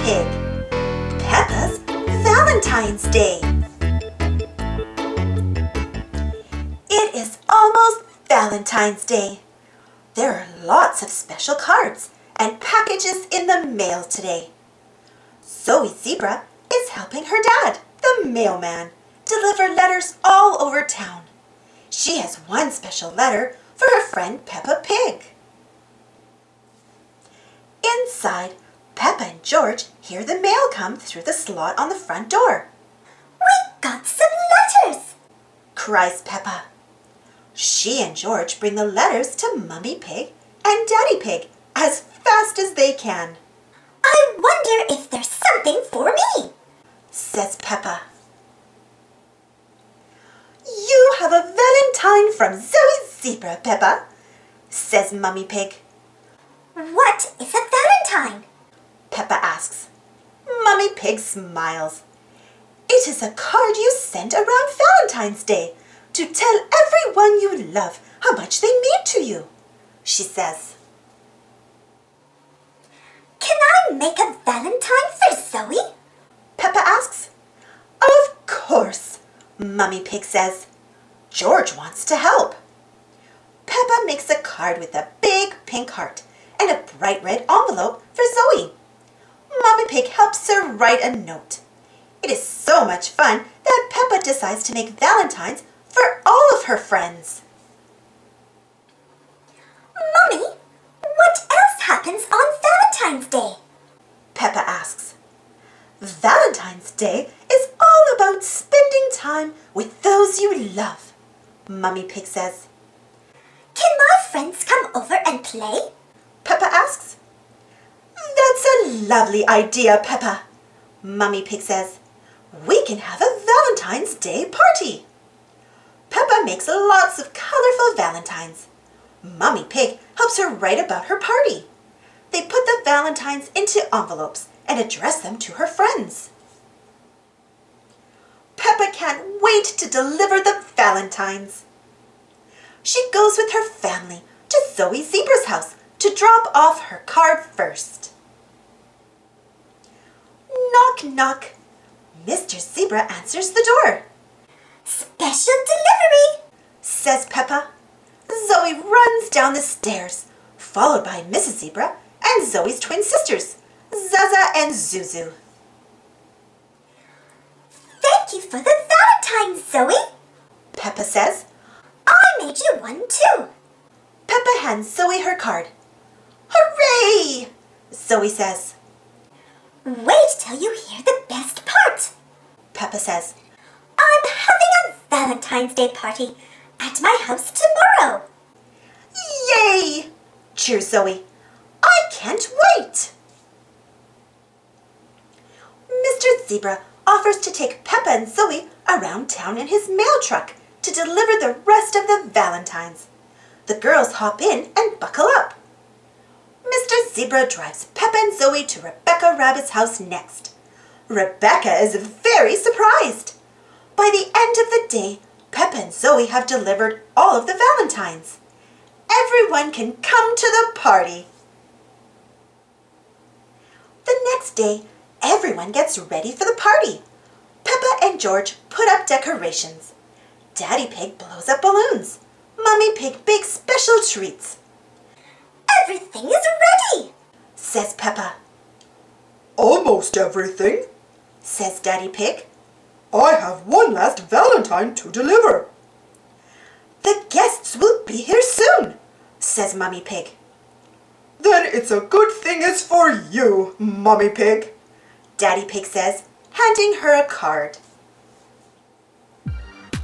Pig. Peppa's Valentine's Day. It is almost Valentine's Day. There are lots of special cards and packages in the mail today. Zoe Zebra is helping her dad, the mailman, deliver letters all over town. She has one special letter for her friend Peppa Pig. Inside, Peppa and George hear the mail come through the slot on the front door. "We got some letters!" cries Peppa. She and George bring the letters to Mummy Pig and Daddy Pig as fast as they can. "I wonder if there's something for me," says Peppa. "You have a valentine from Zoe Zebra, Peppa," says Mummy Pig. "What is a valentine?" Peppa asks. Mummy Pig smiles. "It is a card you send around Valentine's Day to tell everyone you love how much they mean to you," she says. "Can I make a valentine for Zoe?" Peppa asks. "Of course," Mummy Pig says. George wants to help. Peppa makes a card with a big pink heart and a bright red envelope for Zoe. Mummy Pig helps her write a note. It is so much fun that Peppa decides to make valentines for all of her friends. "Mummy, what else happens on Valentine's Day?" Peppa asks. Valentine's Day is all about spending time with those you love, Mummy Pig says. "Can my friends come over and play?" Peppa asks. "That's a lovely idea, Peppa," Mummy Pig says. "We can have a Valentine's Day party." Peppa makes lots of colorful valentines. Mummy Pig helps her write about her party. They put the valentines into envelopes and address them to her friends. Peppa can't wait to deliver the valentines. She goes with her family to Zoe Zebra's house to drop off her card first. Knock, knock. Mr. Zebra answers the door. "Special delivery," says Peppa. Zoe runs down the stairs, followed by Mrs. Zebra and Zoe's twin sisters, Zaza and Zuzu. "Thank you for the valentine, Zoe," Peppa says. "I made you one too." Peppa hands Zoe her card. Hooray! Zoe says. "Wait till you hear the best part," Peppa says. "I'm having a Valentine's Day party at my house tomorrow." Yay! Cheers Zoe. I can't wait! Mr. Zebra offers to take Peppa and Zoe around town in his mail truck to deliver the rest of the valentines. The girls hop in and buckle up. Mr. Zebra drives Peppa and Zoe to Rebecca Rabbit's house next. Rebecca is very surprised. By the end of the day, Peppa and Zoe have delivered all of the valentines. Everyone can come to the party. The next day, everyone gets ready for the party. Peppa and George put up decorations. Daddy Pig blows up balloons. Mummy Pig bakes special treats. "Everything is ready," says Peppa. Almost everything, says Daddy Pig. I have one last valentine to deliver. The guests will be here soon, says Mummy Pig. Then it's a good thing it's for you, Mummy Pig, Daddy Pig says, handing her a card.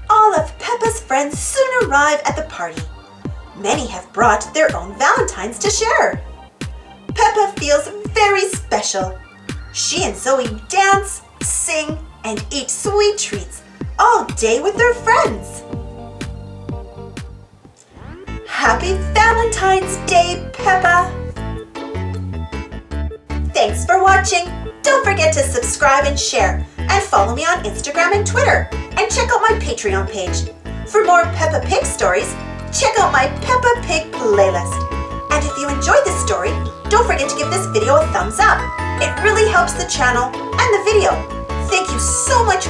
All of Peppa's friends soon arrive at the party. Many have brought their own valentines to share. Peppa feels very special. She and Zoe dance, sing, and eat sweet treats all day with their friends. Happy Valentine's Day, Peppa! Thanks for watching. Don't forget to subscribe and share, and follow me on Instagram and Twitter, and check out my Patreon page. For more Peppa Pig stories, check out my Peppa Pig playlist. And if you enjoyed this story, don't forget to give this video a thumbs up. It really helps the channel and the video. Thank you so much